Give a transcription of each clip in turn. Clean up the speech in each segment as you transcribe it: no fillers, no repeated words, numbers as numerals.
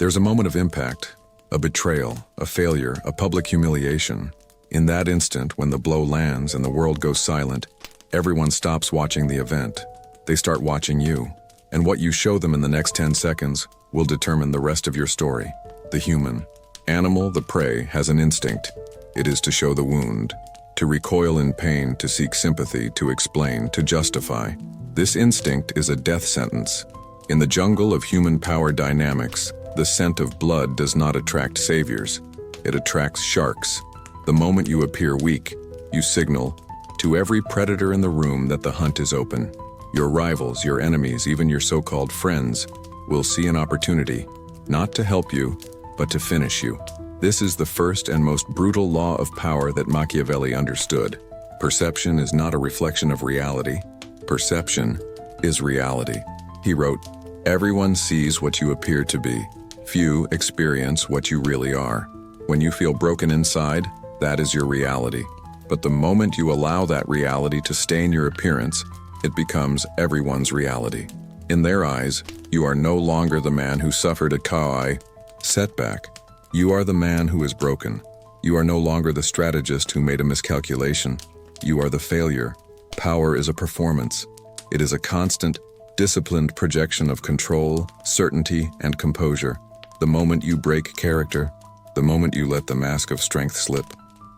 There's a moment of impact, a betrayal, a failure, a public humiliation. In that instant, when the blow lands and the world goes silent, everyone stops watching the event. They start watching you. And what you show them in the next 10 seconds will determine the rest of your story. The human animal, the prey, has an instinct. It is to show the wound, to recoil in pain, to seek sympathy, to explain, to justify. This instinct is a death sentence. In the jungle of human power dynamics, the scent of blood does not attract saviors. It attracts sharks. The moment you appear weak, you signal to every predator in the room that the hunt is open. Your rivals, your enemies, even your so-called friends, will see an opportunity, not to help you, but to finish you. This is the first and most brutal law of power that Machiavelli understood. Perception is not a reflection of reality. Perception is reality. He wrote, "Everyone sees what you appear to be. Few experience what you really are. When you feel broken inside, that is your reality. But the moment you allow that reality to stain your appearance, it becomes everyone's reality. In their eyes, you are no longer the man who suffered a Kai setback. You are the man who is broken. You are no longer the strategist who made a miscalculation. You are the failure. Power is a performance. It is a constant, disciplined projection of control, certainty, and composure. The moment you break character, the moment you let the mask of strength slip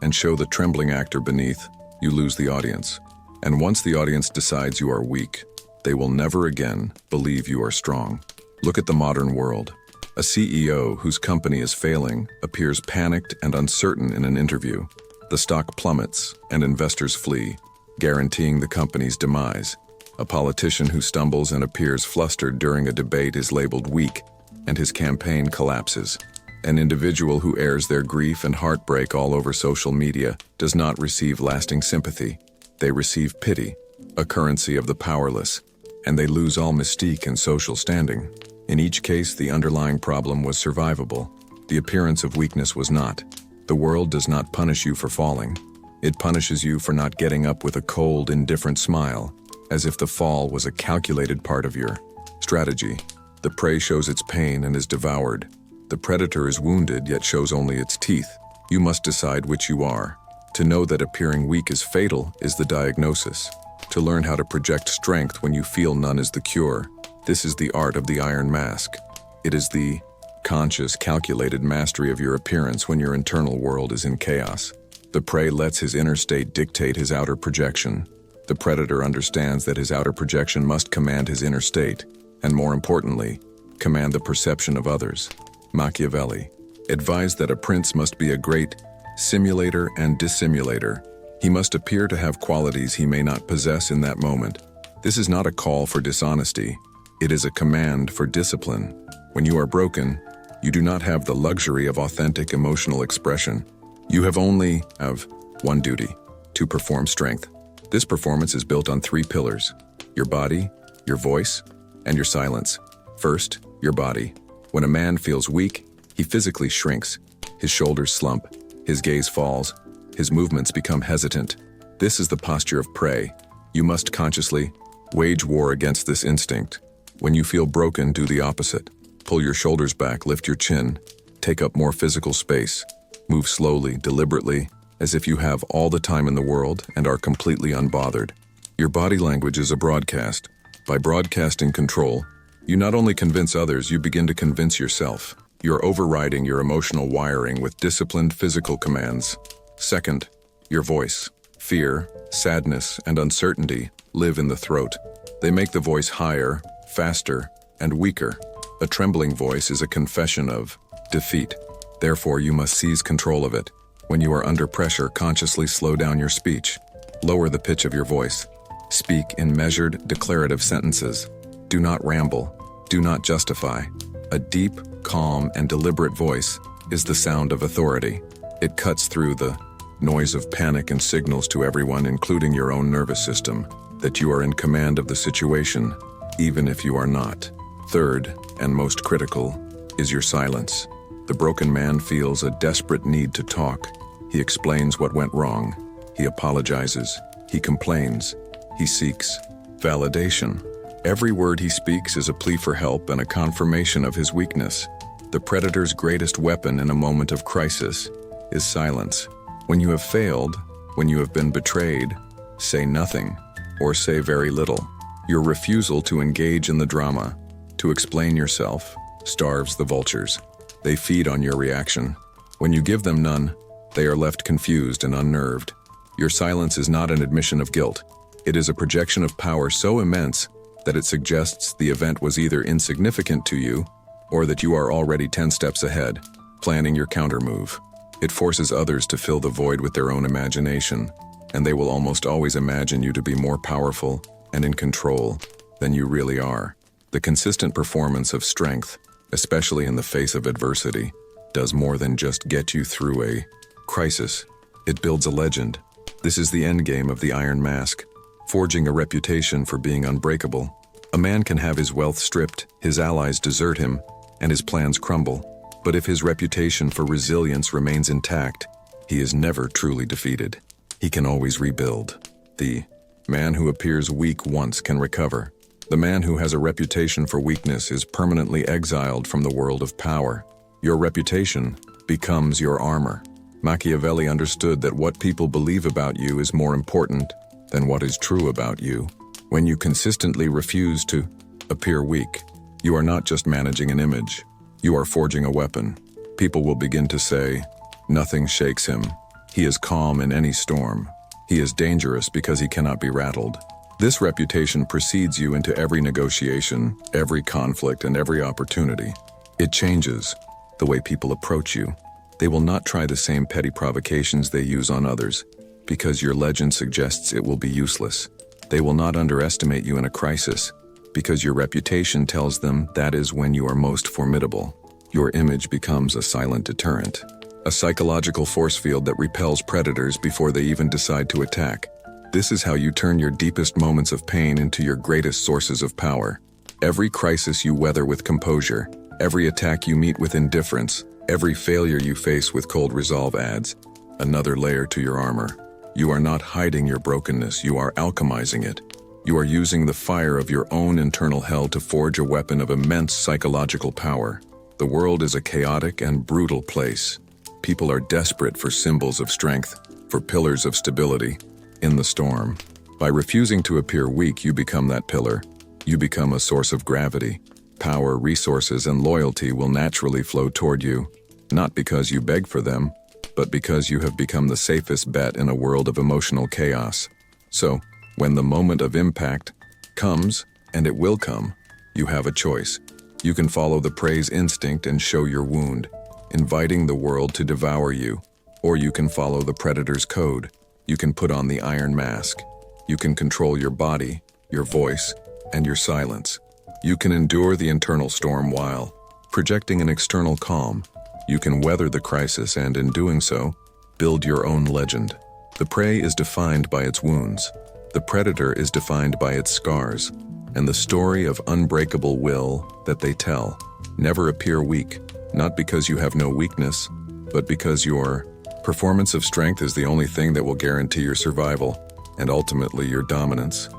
and show the trembling actor beneath, you lose the audience. And once the audience decides you are weak, they will never again believe you are strong. Look at the modern world. A CEO whose company is failing appears panicked and uncertain in an interview. The stock plummets and investors flee, guaranteeing the company's demise. A politician who stumbles and appears flustered during a debate is labeled weak, and his campaign collapses. An individual who airs their grief and heartbreak all over social media does not receive lasting sympathy. They receive pity, a currency of the powerless, and they lose all mystique and social standing. In each case, the underlying problem was survivable. The appearance of weakness was not. The world does not punish you for falling. It punishes you for not getting up with a cold, indifferent smile, as if the fall was a calculated part of your strategy. The prey shows its pain and is devoured. The predator is wounded yet shows only its teeth. You must decide which you are. To know that appearing weak is fatal is the diagnosis. To learn how to project strength when you feel none is the cure. This is the art of the iron mask. It is the conscious, calculated mastery of your appearance when your internal world is in chaos. The prey lets his inner state dictate his outer projection. The predator understands that his outer projection must command his inner state, and more importantly, command the perception of others. Machiavelli advised that a prince must be a great simulator and dissimulator. He must appear to have qualities he may not possess in that moment. This is not a call for dishonesty. It is a command for discipline. When you are broken, you do not have the luxury of authentic emotional expression. You only have one duty: to perform strength. This performance is built on 3 pillars: your body, your voice, and your silence. First, your body. When a man feels weak, he physically shrinks. His shoulders slump, his gaze falls, his movements become hesitant. This is the posture of prey. You must consciously wage war against this instinct. When you feel broken, do the opposite. Pull your shoulders back, lift your chin, take up more physical space. Move slowly, deliberately, as if you have all the time in the world and are completely unbothered. Your body language is a broadcast. By broadcasting control, you not only convince others, you begin to convince yourself. You're overriding your emotional wiring with disciplined physical commands. Second, your voice. Fear, sadness, and uncertainty live in the throat. They make the voice higher, faster, and weaker. A trembling voice is a confession of defeat. Therefore, you must seize control of it. When you are under pressure, consciously slow down your speech. Lower the pitch of your voice. Speak in measured, declarative sentences. Do not ramble. Do not justify. A deep, calm, and deliberate voice is the sound of authority. It cuts through the noise of panic and signals to everyone, including your own nervous system, that you are in command of the situation, even if you are not. Third, and most critical, is your silence. The broken man feels a desperate need to talk. He explains what went wrong. He apologizes. He complains. He seeks validation. Every word he speaks is a plea for help and a confirmation of his weakness. The predator's greatest weapon in a moment of crisis is silence. When you have failed, when you have been betrayed, say nothing, or say very little. Your refusal to engage in the drama, to explain yourself, starves the vultures. They feed on your reaction. When you give them none, they are left confused and unnerved. Your silence is not an admission of guilt. It is a projection of power so immense that it suggests the event was either insignificant to you or that you are already 10 steps ahead, planning your counter-move. It forces others to fill the void with their own imagination, and they will almost always imagine you to be more powerful and in control than you really are. The consistent performance of strength, especially in the face of adversity, does more than just get you through a crisis. It builds a legend. This is the endgame of the Iron Mask, forging a reputation for being unbreakable. A man can have his wealth stripped, his allies desert him, and his plans crumble. But if his reputation for resilience remains intact, he is never truly defeated. He can always rebuild. The man who appears weak once can recover. The man who has a reputation for weakness is permanently exiled from the world of power. Your reputation becomes your armor. Machiavelli understood that what people believe about you is more important than what is true about you. When you consistently refuse to appear weak, you are not just managing an image. You are forging a weapon. People will begin to say, "Nothing shakes him. He is calm in any storm. He is dangerous because he cannot be rattled." This reputation precedes you into every negotiation, every conflict, and every opportunity. It changes the way people approach you. They will not try the same petty provocations they use on others, because your legend suggests it will be useless. They will not underestimate you in a crisis, because your reputation tells them that is when you are most formidable. Your image becomes a silent deterrent, a psychological force field that repels predators before they even decide to attack. This is how you turn your deepest moments of pain into your greatest sources of power. Every crisis you weather with composure, every attack you meet with indifference, every failure you face with cold resolve adds another layer to your armor. You are not hiding your brokenness, you are alchemizing it. You are using the fire of your own internal hell to forge a weapon of immense psychological power. The world is a chaotic and brutal place. People are desperate for symbols of strength, for pillars of stability in the storm. By refusing to appear weak, you become that pillar. You become a source of gravity. Power, resources, and loyalty will naturally flow toward you, not because you beg for them, but because you have become the safest bet in a world of emotional chaos. So, when the moment of impact comes, and it will come, you have a choice. You can follow the prey's instinct and show your wound, inviting the world to devour you, or you can follow the predator's code. You can put on the Iron Mask. You can control your body, your voice, and your silence. You can endure the internal storm while projecting an external calm. You can weather the crisis and, in doing so, build your own legend. The prey is defined by its wounds. The predator is defined by its scars, and the story of unbreakable will that they tell. Never appear weak, not because you have no weakness, but because your performance of strength is the only thing that will guarantee your survival and ultimately your dominance.